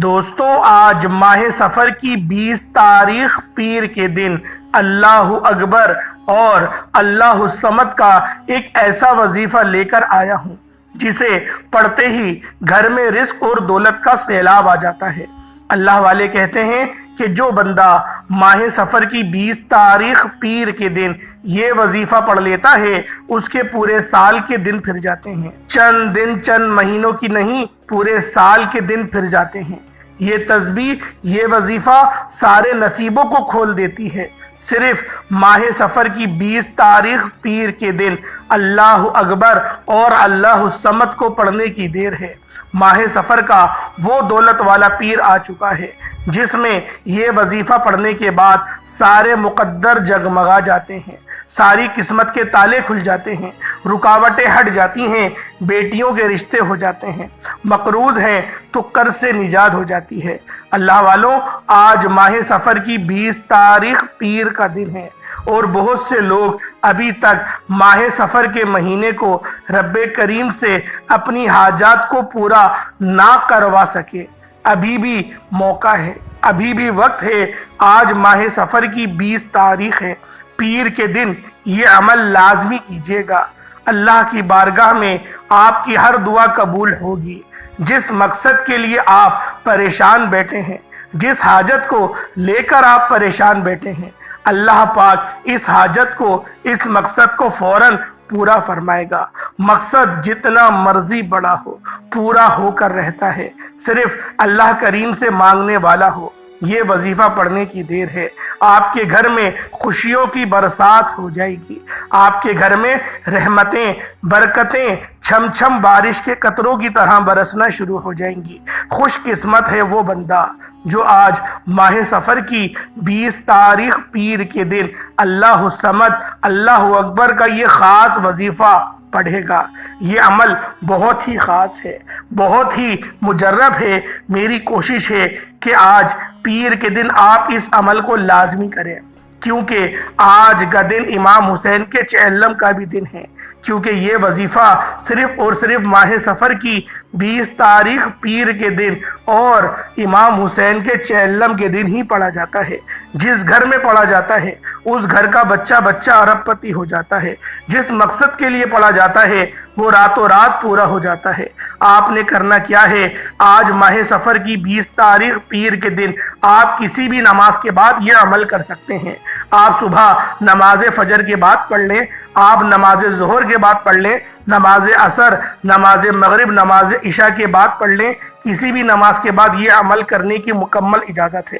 دوستوں، آج ماہ سفر کی 20 تاریخ پیر کے دن اللہ اکبر اور اللہ الصمد کا ایک ایسا وظیفہ لے کر آیا ہوں جسے پڑھتے ہی گھر میں رزق اور دولت کا سیلاب آ جاتا ہے۔ اللہ والے کہتے ہیں کہ جو بندہ ماہ سفر کی 20 تاریخ پیر کے دن یہ وظیفہ پڑھ لیتا ہے اس کے پورے سال کے دن پھر جاتے ہیں۔ چند دن چند مہینوں کی نہیں، پورے سال کے دن پھر جاتے ہیں۔ یہ تسبیح، یہ وظیفہ سارے نصیبوں کو کھول دیتی ہے۔ صرف ماہ سفر کی 20 تاریخ پیر کے دن اللہ اکبر اور اللہ الصمد کو پڑھنے کی دیر ہے۔ ماہ سفر کا وہ دولت والا پیر آ چکا ہے جس میں یہ وظیفہ پڑھنے کے بعد سارے مقدر جگمگا جاتے ہیں، ساری قسمت کے تالے کھل جاتے ہیں، رکاوٹیں ہٹ جاتی ہیں، بیٹیوں کے رشتے ہو جاتے ہیں، مقروض ہیں تو قرض سے نجات ہو جاتی ہے۔ اللہ والوں، آج ماہ سفر کی 20 تاریخ پیر کا دن ہے اور بہت سے لوگ ابھی تک ماہ سفر کے مہینے کو رب کریم سے اپنی حاجات کو پورا نہ کروا سکے۔ ابھی بھی موقع ہے، ابھی بھی وقت ہے۔ آج ماہ سفر کی 20 تاریخ ہے، پیر کے دن یہ عمل لازمی کیجیے گا۔ اللہ کی بارگاہ میں آپ کی ہر دعا قبول ہوگی۔ جس مقصد کے لیے آپ پریشان بیٹھے ہیں، جس حاجت کو لے کر آپ پریشان بیٹھے ہیں، اللہ پاک اس حاجت کو، اس مقصد کو فوراً پورا فرمائے گا۔ مقصد جتنا مرضی بڑا ہو، پورا ہو کر رہتا ہے، صرف اللہ کریم سے مانگنے والا ہو۔ یہ وظیفہ پڑھنے کی دیر ہے۔ آپ کے گھر میں خوشیوں کی برسات ہو جائے گی، آپ کے گھر میں رحمتیں، برکتیں چھم چھم بارش کے قطروں کی طرح برسنا شروع ہو جائیں گی۔ خوش قسمت ہے وہ بندہ جو آج ماہ سفر کی 20 تاریخ پیر کے دن اللہ الصمد، اللہ اکبر کا یہ خاص وظیفہ پڑھے گا۔ یہ عمل بہت ہی خاص ہے، بہت ہی مجرب ہے۔ میری کوشش ہے کہ آج پیر کے دن آپ اس عمل کو لازمی کریں، کیونکہ آج کا دن امام حسین کے چہلم کا بھی دن ہے، کیونکہ یہ وظیفہ صرف اور صرف ماہ سفر کی 20 تاریخ پیر کے دن اور امام حسین کے چہلم کے دن ہی پڑھا جاتا ہے۔ جس گھر میں پڑھا جاتا ہے اس گھر کا بچہ بچہ ارب پتی ہو جاتا ہے۔ جس مقصد کے لیے پڑھا جاتا ہے وہ راتوں رات پورا ہو جاتا ہے۔ آپ نے کرنا کیا ہے؟ آج ماہ سفر کی 20 تاریخ پیر کے دن آپ کسی بھی نماز کے بعد یہ عمل کر سکتے ہیں۔ آپ صبح نماز فجر کے بعد پڑھ لیں، آپ نماز ظہر کے بعد پڑھ لیں، نماز عصر، نماز مغرب، نماز عشاء کے بعد پڑھ لیں۔ کسی بھی نماز کے بعد یہ عمل کرنے کی مکمل اجازت ہے۔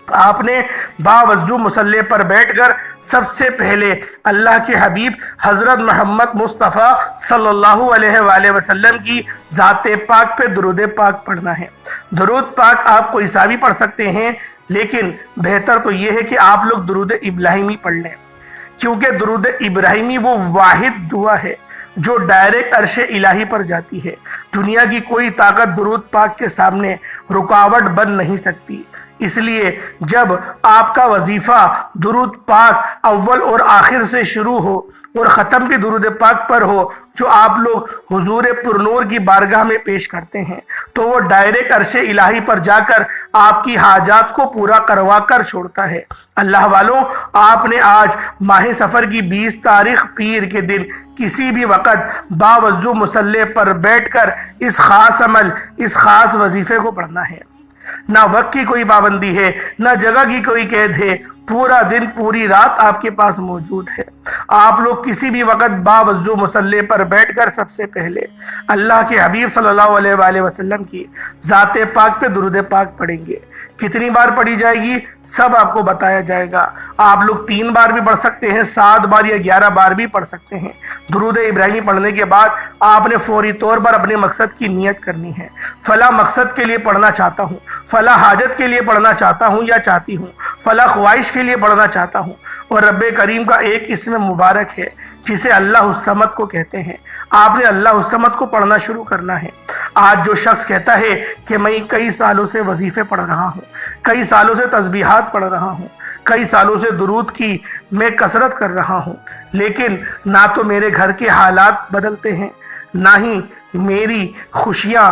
آپ نے باوضو مصلی پر بیٹھ کر سب سے پہلے اللہ کے حبیب حضرت محمد مصطفیٰ صلی اللہ علیہ وآلہ وسلم کی ذات پاک پہ درود پاک پڑھنا ہے۔ درود پاک آپ کوئی سا بھی پڑھ سکتے ہیں، لیکن بہتر تو یہ ہے کہ آپ لوگ درود ابراہیمی پڑھ لیں، کیونکہ درود ابراہیمی وہ واحد دعا ہے جو ڈائریکٹ عرش الہی پر جاتی ہے۔ دنیا کی کوئی طاقت درود پاک کے سامنے رکاوٹ بن نہیں سکتی۔ اس لیے جب آپ کا وظیفہ درود پاک اول اور آخر سے شروع ہو اور ختم بھی درود پاک پر ہو، جو آپ لوگ حضور پرنور کی بارگاہ میں پیش کرتے ہیں، تو وہ ڈائریکٹ عرش الہی پر جا کر آپ کی حاجات کو پورا کروا کر چھوڑتا ہے۔ اللہ والوں، آپ نے آج ماہ سفر کی 20 تاریخ پیر کے دن کسی بھی وقت باوضو مصلی پر بیٹھ کر اس خاص عمل، اس خاص وظیفے کو پڑھنا ہے۔ نہ وقت کی کوئی پابندی ہے، نہ جگہ کی کوئی قید ہے، پورا دن پوری رات آپ کے پاس موجود ہے۔ آپ لوگ کسی بھی وقت باوضو مصلی پر بیٹھ کر سب سے پہلے اللہ کے حبیب صلی اللہ علیہ وآلہ وسلم کی ذات پاک پہ درود پاک پڑھیں گے۔ کتنی بار پڑھی جائے گی سب آپ کو بتایا جائے گا۔ آپ لوگ 3 بار بھی پڑھ سکتے ہیں، 7 بار یا 11 بار بھی پڑھ سکتے ہیں۔ درود ابراہیمی پڑھنے کے بعد آپ نے فوری طور پر اپنے مقصد کی نیت کرنی ہے۔ فلاں مقصد کے لیے پڑھنا چاہتا ہوں، فلاں حاجت کے لیے پڑھنا چاہتا ہوں یا چاہتی ہوں، فلاں خواہش کے لیے پڑھنا چاہتا ہوں، اور رب کریم کا ایک اسم مبارک ہے جسے اللہ الصمد کو کہتے ہیں۔ آپ نے اللہ الصمد کو پڑھنا شروع کرنا ہے۔ آج جو شخص کہتا ہے کہ میں کئی سالوں سے وظیفے پڑھ رہا ہوں، کئی سالوں سے تسبیحات پڑھ رہا ہوں، کئی سالوں سے درود کی میں کثرت کر رہا ہوں، لیکن نہ تو میرے گھر کے حالات بدلتے ہیں، نہ ہی میری خوشیاں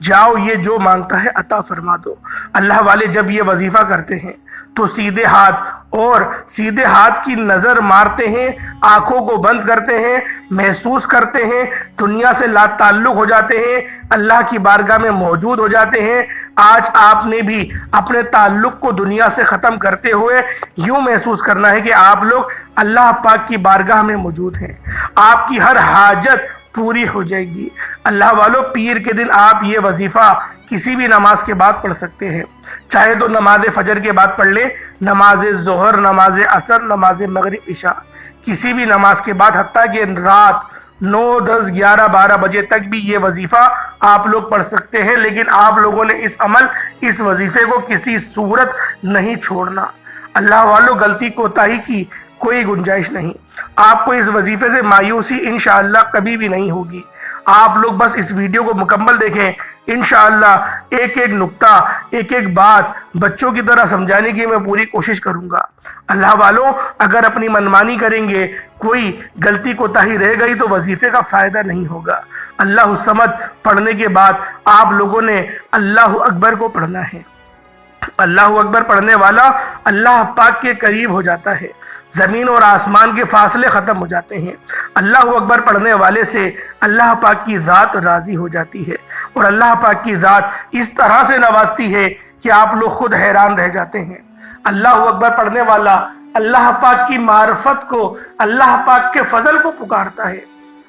جاؤ یہ جو مانگتا ہے عطا فرما دو۔ اللہ والے جب یہ وظیفہ کرتے ہیں تو سیدھے ہاتھ کی نظر مارتے ہیں، آنکھوں کو بند کرتے ہیں، محسوس کرتے ہیں، دنیا سے لا تعلق ہو جاتے ہیں، اللہ کی بارگاہ میں موجود ہو جاتے ہیں۔ آج آپ نے بھی اپنے تعلق کو دنیا سے ختم کرتے ہوئے یوں محسوس کرنا ہے کہ آپ لوگ اللہ پاک کی بارگاہ میں موجود ہیں، آپ کی ہر حاجت پوری ہو جائے گی۔ اللہ والو، پیر کے دن آپ یہ وظیفہ کسی بھی نماز کے بعد پڑھ سکتے ہیں، چاہے تو نماز فجر کے بعد پڑھ لیں، نماز ظہر، نماز عصر، نماز مغرب، عشاء، کسی بھی نماز کے بعد، حتیٰ کہ رات 9، 10، 11، 12 بجے تک بھی یہ وظیفہ آپ لوگ پڑھ سکتے ہیں۔ لیکن آپ لوگوں نے اس وظیفے کو کسی صورت نہیں چھوڑنا۔ اللہ والو، غلطی کوتاہی کی کوئی گنجائش نہیں۔ آپ کو اس وظیفے سے مایوسی انشاءاللہ کبھی بھی نہیں ہوگی۔ آپ لوگ بس اس ویڈیو کو مکمل دیکھیں، انشاءاللہ ایک ایک نقطہ، ایک ایک بات بچوں کی طرح سمجھانے کی میں پوری کوشش کروں گا۔ اللہ والو، اگر اپنی منمانی کریں گے، کوئی غلطی کوتاہی رہ گئی تو وظیفے کا فائدہ نہیں ہوگا۔ اللہ الصمد پڑھنے کے بعد آپ لوگوں نے اللہ اکبر کو پڑھنا ہے۔ اللہ اکبر پڑھنے والا اللہ پاک کے قریب ہو جاتا ہے، زمین اور آسمان کے فاصلے ختم ہو جاتے ہیں۔ اللہ اکبر پڑھنے والے سے اللہ پاک کی ذات راضی ہو جاتی ہے، اور اللہ پاک کی ذات اس طرح سے نوازتی ہے کہ آپ لوگ خود حیران رہ جاتے ہیں۔ اللہ اکبر پڑھنے والا اللہ پاک کی معرفت کو، اللہ پاک کے فضل کو پکارتا ہے،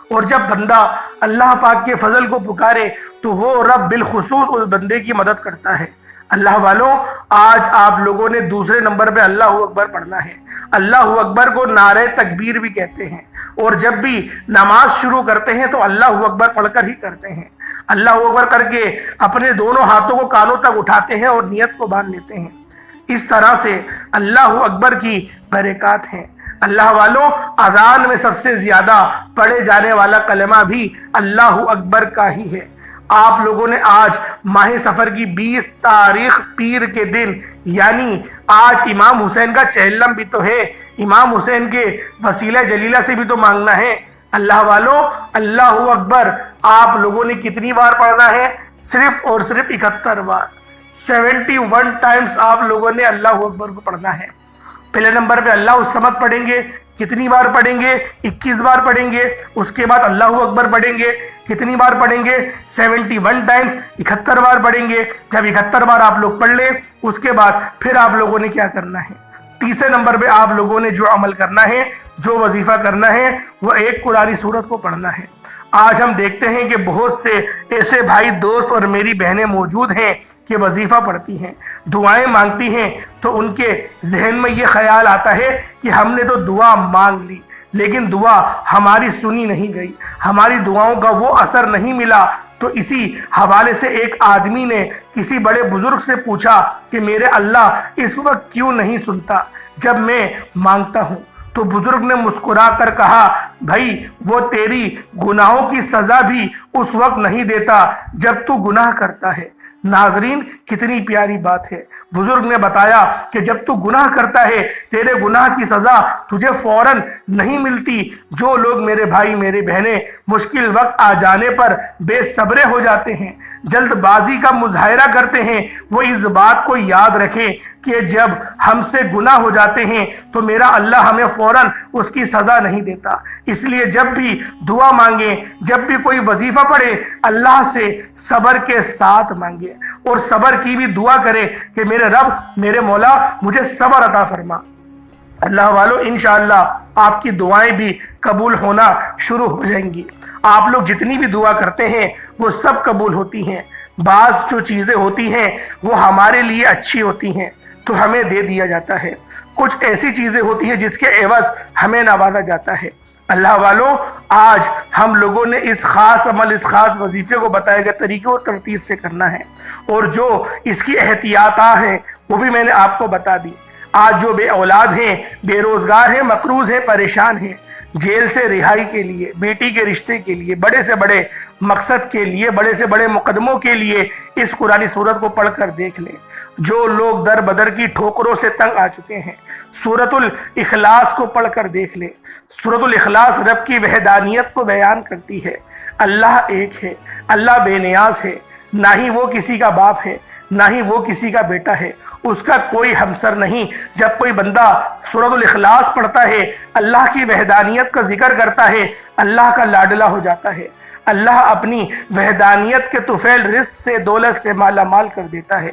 اور جب بندہ اللہ پاک کے فضل کو پکارے تو وہ رب بالخصوص اس بندے کی مدد کرتا ہے۔ اللہ والوں، آج آپ لوگوں نے دوسرے نمبر پہ اللہ اکبر پڑھنا ہے۔ اللہ اکبر کو نعرہ تکبیر بھی کہتے ہیں، اور جب بھی نماز شروع کرتے ہیں تو اللہ اکبر پڑھ کر ہی کرتے ہیں۔ اللہ اکبر کر کے اپنے دونوں ہاتھوں کو کانوں تک اٹھاتے ہیں اور نیت کو باندھ لیتے ہیں۔ اس طرح سے اللہ اکبر کی برکات ہیں۔ اللہ والوں، اذان میں سب سے زیادہ پڑھے جانے والا کلمہ بھی اللہ اکبر کا ہی ہے۔ آپ لوگوں نے آج ماہ سفر کی 20 تاریخ پیر کے دن، یعنی آج امام حسین کا چہلم بھی تو ہے، امام حسین کے وسیلہ جلیلہ سے بھی تو مانگنا ہے۔ اللہ والوں، اللہ اکبر آپ لوگوں نے کتنی بار پڑھنا ہے؟ صرف اور صرف 71 بار، 71 ٹائمز آپ لوگوں نے اللہ اکبر کو پڑھنا ہے۔ پہلے نمبر پہ اللہ الصمد پڑھیں گے، کتنی بار پڑھیں گے؟ 21 بار پڑھیں گے۔ اس کے بعد اللہ اکبر پڑھیں گے، کتنی بار پڑھیں گے؟ 71 ٹائمز، 71 بار پڑھیں گے۔ جب 71 بار آپ لوگ پڑھ لیں، اس کے بعد پھر آپ لوگوں نے کیا کرنا ہے؟ تیسرے نمبر پہ آپ لوگوں نے جو عمل کرنا ہے، جو وظیفہ کرنا ہے، وہ ایک قرآنی سورت کو پڑھنا ہے۔ آج ہم دیکھتے ہیں کہ بہت سے ایسے بھائی دوست اور میری بہنیں موجود ہیں کہ وظیفہ پڑھتی ہیں، دعائیں مانگتی ہیں، تو ان کے ذہن میں یہ خیال آتا ہے کہ ہم نے تو دعا مانگ لی، لیکن دعا ہماری سنی نہیں گئی، ہماری دعاؤں کا وہ اثر نہیں ملا۔ تو اسی حوالے سے ایک آدمی نے کسی بڑے بزرگ سے پوچھا کہ میرے اللہ اس وقت کیوں نہیں سنتا جب میں مانگتا ہوں؟ تو بزرگ نے مسکرا کر کہا، بھائی وہ تیری گناہوں کی سزا بھی اس وقت نہیں دیتا جب تو گناہ کرتا ہے۔ ناظرین، کتنی پیاری بات ہے۔ بزرگ نے بتایا کہ جب تو گناہ کرتا ہے، تیرے گناہ کی سزا تجھے فوراً نہیں ملتی۔ جو لوگ میرے بھائی میرے بہنیں مشکل وقت آ جانے پر بے صبرے ہو جاتے ہیں، جلد بازی کا مظاہرہ کرتے ہیں، وہ اس بات کو یاد رکھیں کہ جب ہم سے گناہ ہو جاتے ہیں تو میرا اللہ ہمیں فوراً اس کی سزا نہیں دیتا۔ اس لیے جب بھی دعا مانگیں، جب بھی کوئی وظیفہ پڑھے، اللہ سے صبر کے ساتھ مانگیں، اور صبر کی بھی دعا کریں کہ میرے رب، میرے مولا، مجھے صبر عطا فرما۔ اللہ والو، انشاءاللہ آپ کی دعائیں بھی قبول ہونا شروع ہو جائیں گی۔ آپ لوگ جتنی بھی دعا کرتے ہیں وہ سب قبول ہوتی ہیں۔ بعض جو چیزیں ہوتی ہیں وہ ہمارے لیے اچھی ہوتی ہیں تو ہمیں دے دیا جاتا ہے، کچھ ایسی چیزیں ہوتی ہیں جس کے عوض ہمیں نوازا جاتا ہے۔ اللہ والوں، آج ہم لوگوں نے اس خاص عمل، اس خاص وظیفے کو بتائے گئے طریقے اور ترتیب سے کرنا ہے، اور جو اس کی احتیاطات ہیں وہ بھی میں نے آپ کو بتا دی۔ آج جو بے اولاد ہیں، بے روزگار ہیں، مقروض ہیں، پریشان ہیں، جیل سے رہائی کے لیے، بیٹی کے رشتے کے لیے، بڑے سے بڑے مقصد کے لیے، بڑے سے بڑے مقدموں کے لیے اس قرآنی سورت کو پڑھ کر دیکھ لیں۔ جو لوگ در بدر کی ٹھوکروں سے تنگ آ چکے ہیں، سورۃ الاخلاص کو پڑھ کر دیکھ لیں۔ سورۃ الاخلاص رب کی وحدانیت کو بیان کرتی ہے۔ اللہ ایک ہے، اللہ بے نیاز ہے، نہ ہی وہ کسی کا باپ ہے، نہ ہی وہ کسی کا بیٹا ہے، اس کا کوئی ہمسر نہیں۔ جب کوئی بندہ سورۃ الاخلاص پڑھتا ہے، اللہ کی وحدانیت کا ذکر کرتا ہے، اللہ کا لاڈلا ہو جاتا ہے۔ اللہ اپنی وحدانیت کے طفیل رزق سے، دولت سے مالا مال کر دیتا ہے۔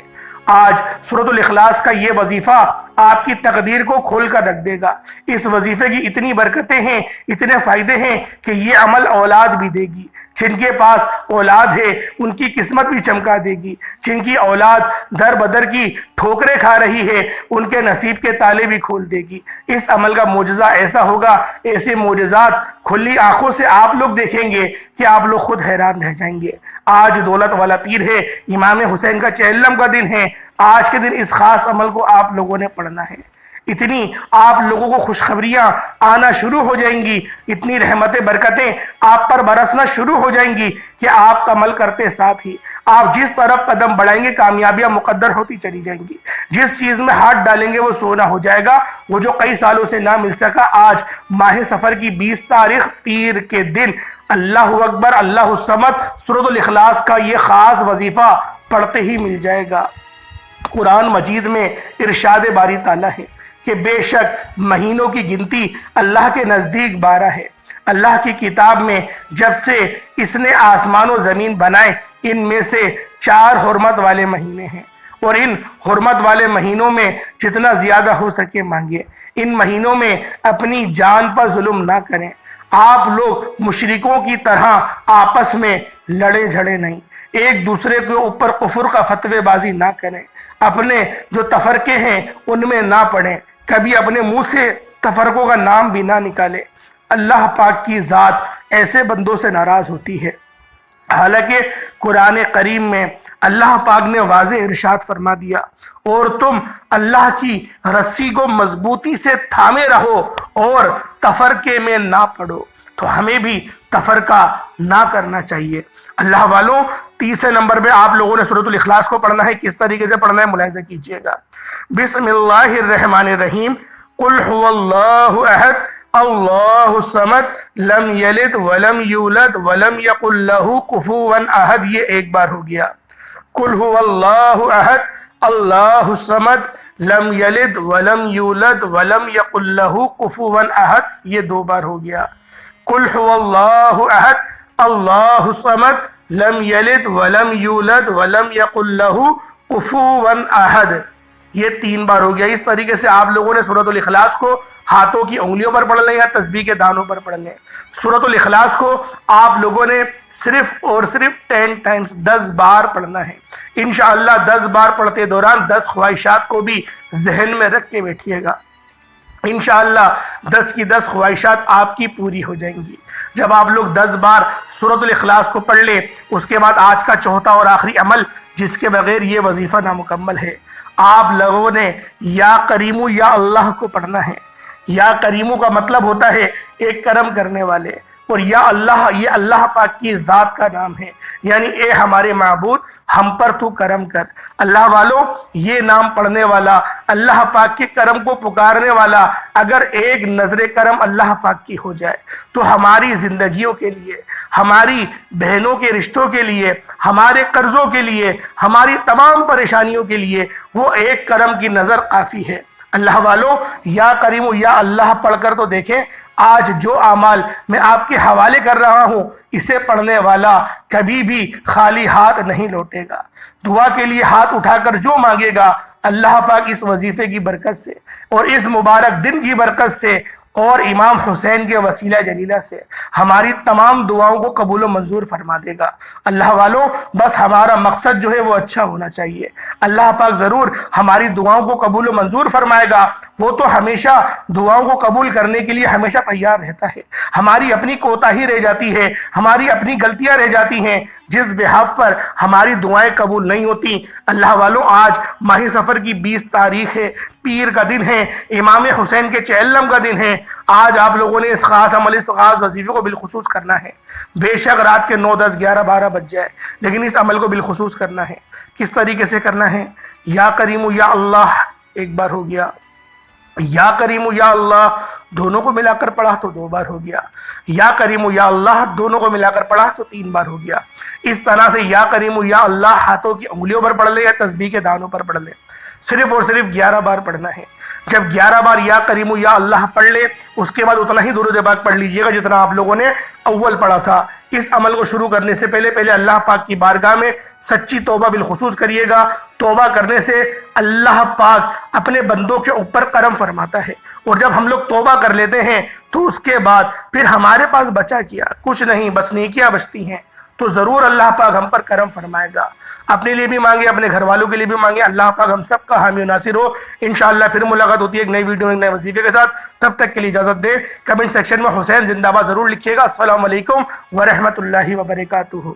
آج سورۃ الاخلاص کا یہ وظیفہ آپ کی تقدیر کو کھول کر رکھ دے گا۔ اس وظیفے کی اتنی برکتیں ہیں، اتنے فائدے ہیں کہ یہ عمل اولاد بھی دے گی۔ جن کے پاس اولاد ہے ان کی قسمت بھی چمکا دے گی۔ جن کی اولاد در بدر کی ٹھوکریں کھا رہی ہے ان کے نصیب کے تالے بھی کھول دے گی۔ اس عمل کا معجزہ ایسا ہوگا، ایسے معجزات کھلی آنکھوں سے آپ لوگ دیکھیں گے کہ آپ لوگ خود حیران رہ جائیں گے۔ آج دولت والا پیر ہے، امام حسین کا چہلم کا دن ہے۔ آج کے دن اس خاص عمل کو آپ لوگوں نے پڑھنا ہے۔ اتنی آپ لوگوں کو خوشخبریاں آنا شروع ہو جائیں گی، اتنی رحمتیں برکتیں آپ پر برسنا شروع ہو جائیں گی کہ آپ عمل کرتے ساتھ ہی آپ جس طرف قدم بڑھائیں گے کامیابیاں مقدر ہوتی چلی جائیں گی۔ جس چیز میں ہاتھ ڈالیں گے وہ سونا ہو جائے گا، وہ جو کئی سالوں سے نہ مل سکا آج ماہ سفر کی 20 تاریخ پیر کے دن اللہ اکبر اللہ الصمد سورۃ الاخلاص کا یہ خاص وظیفہ پڑھتے ہی مل جائے گا۔ قرآن مجید میں ارشاد باری تعالیٰ ہے کہ بے شک مہینوں کی گنتی اللہ کے نزدیک 12 ہے۔ اللہ کی کتاب میں جب سے اس نے آسمان و زمین بنائے ان میں سے 4 حرمت والے مہینے ہیں، اور ان حرمت والے مہینوں میں جتنا زیادہ ہو سکے مانگے۔ ان مہینوں میں اپنی جان پر ظلم نہ کریں۔ آپ لوگ مشرکوں کی طرح آپس میں لڑے جھڑے نہیں، ایک دوسرے کے اوپر کفر کا فتوی بازی نہ کریں، اپنے جو تفرقے ہیں ان میں نہ پڑیں، کبھی اپنے منہ سے تفرقوں کا نام بھی نہ نکالے۔ اللہ پاک کی ذات ایسے بندوں سے ناراض ہوتی ہے۔ حالانکہ قرآن کریم میں اللہ پاک نے واضح ارشاد فرما دیا، اور تم اللہ کی رسی کو مضبوطی سے تھامے رہو اور تفرقے میں نہ پڑو۔ تو ہمیں بھی تفرقہ نہ کرنا چاہیے۔ اللہ والوں، 30 نمبر پہ آپ لوگوں نے سورۃ الاخلاص کو پڑھنا ہے۔ کس طریقے سے پڑھنا ہے ملاحظہ کیجئے گا۔ بسم اللہ الرحمن الرحیم، قل هو اللہ احد اللہ الصمد لم یلد ولم یولد ولم یکن لہ کفوا احد۔ یہ ایک بار ہو گیا۔ قل هو اللہ احد اللہ الصمد لم یلد ولم یولد ولم یکن لہ کفوا احد۔ یہ 2 بار ہو گیا۔ قل هو اللہ احد اللہ الصمد لم یلد ولم یولد ولم یکن لہ کفوا احد۔ یہ 3 بار ہو گیا۔ اس طریقے سے آپ لوگوں نے سورۃ الاخلاص کو ہاتھوں کی انگلیوں پر پڑھ لیں یا تسبیح کے دانوں پر پڑھ لیں۔ سورۃ الاخلاص کو آپ لوگوں نے صرف اور صرف 10 ٹائمز 10 بار پڑھنا ہے۔ انشاءاللہ 10 بار پڑھتے دوران 10 خواہشات کو بھی ذہن میں رکھ کے بیٹھیے گا۔ انشاءاللہ 10 کی 10 خواہشات آپ کی پوری ہو جائیں گی۔ جب آپ لوگ 10 بار سورۃ الاخلاص کو پڑھ لیں، اس کے بعد آج کا چوتھا اور آخری عمل جس کے بغیر یہ وظیفہ نامکمل ہے، آپ لوگوں نے یا کریمو یا اللہ کو پڑھنا ہے۔ یا کریمو کا مطلب ہوتا ہے ایک کرم کرنے والے، اور یا اللہ یہ اللہ پاک کی ذات کا نام ہے، یعنی اے ہمارے معبود ہم پر تو کرم کر۔ اللہ والوں، یہ نام پڑھنے والا، اللہ پاک کے کرم کو پکارنے والا اگر ایک نظر کرم اللہ پاک کی ہو جائے تو ہماری زندگیوں کے لیے، ہماری بہنوں کے رشتوں کے لیے، ہمارے قرضوں کے لیے، ہماری تمام پریشانیوں کے لیے وہ ایک کرم کی نظر کافی ہے۔ اللہ والوں، یا کریمو یا اللہ پڑھ کر تو دیکھیں، آج جو اعمال میں آپ کے حوالے کر رہا ہوں اسے پڑھنے والا کبھی بھی خالی ہاتھ نہیں لوٹے گا۔ دعا کے لیے ہاتھ اٹھا کر جو مانگے گا، اللہ پاک اس وظیفے کی برکت سے اور اس مبارک دن کی برکت سے اور امام حسین کے وسیلہ جلیلہ سے ہماری تمام دعاؤں کو قبول و منظور فرما دے گا۔ اللہ والوں، بس ہمارا مقصد جو ہے وہ اچھا ہونا چاہیے۔ اللہ پاک ضرور ہماری دعاؤں کو قبول و منظور فرمائے گا۔ وہ تو ہمیشہ دعاؤں کو قبول کرنے کے لیے ہمیشہ تیار رہتا ہے۔ ہماری اپنی کوتاہی رہ جاتی ہے، ہماری اپنی غلطیاں رہ جاتی ہیں جس بحاف پر ہماری دعائیں قبول نہیں ہوتی۔ اللہ والوں، آج ماہ سفر کی 20 تاریخ ہے، پیر کا دن ہے، امام حسین کے چہلم کا دن ہے۔ آج آپ لوگوں نے اس خاص عمل، اس خاص وظیفے کو بالخصوص کرنا ہے۔ بے شک رات کے 9، 10، 11، 12 بج جائے، لیکن اس عمل کو بالخصوص کرنا ہے۔ کس طریقے سے کرنا ہے؟ یا کریمو یا اللہ ایک بار ہو گیا، یا کریم یا اللہ دونوں کو ملا کر پڑھا تو 2 بار ہو گیا، یا کریم یا اللہ دونوں کو ملا کر پڑھا تو 3 بار ہو گیا۔ اس طرح سے یا کریم یا اللہ ہاتھوں کی انگلیوں پر پڑھ لے یا تسبیح کے دانوں پر پڑھ لے، صرف اور صرف 11 بار پڑھنا ہے۔ جب 11 بار یا کریم یا اللہ پڑھ لے اس کے بعد اتنا ہی درود پاک پڑھ لیجئے گا جتنا آپ لوگوں نے اول پڑھا تھا۔ اس عمل کو شروع کرنے سے پہلے اللہ پاک کی بارگاہ میں سچی توبہ بالخصوص کریے گا۔ توبہ کرنے سے اللہ پاک اپنے بندوں کے اوپر کرم فرماتا ہے، اور جب ہم لوگ توبہ کر لیتے ہیں تو اس کے بعد پھر ہمارے پاس بچا کیا کچھ نہیں، بس نیکیاں بچتی ہیں۔ تو ضرور اللہ پاک ہم پر کرم فرمائے گا۔ اپنے لیے بھی مانگے، اپنے گھر والوں کے لیے بھی مانگے، اللہ پاک ہم سب کا حامی و ناصر ہو۔ انشاءاللہ پھر ملاقات ہوتی ہے ایک نئی ویڈیو ایک نئے وظیفے کے ساتھ، تب تک کے لیے اجازت دے۔ کمنٹ سیکشن میں حسین زندہ باد ضرور لکھیے گا۔ السلام علیکم ورحمۃ اللہ وبرکاتہ۔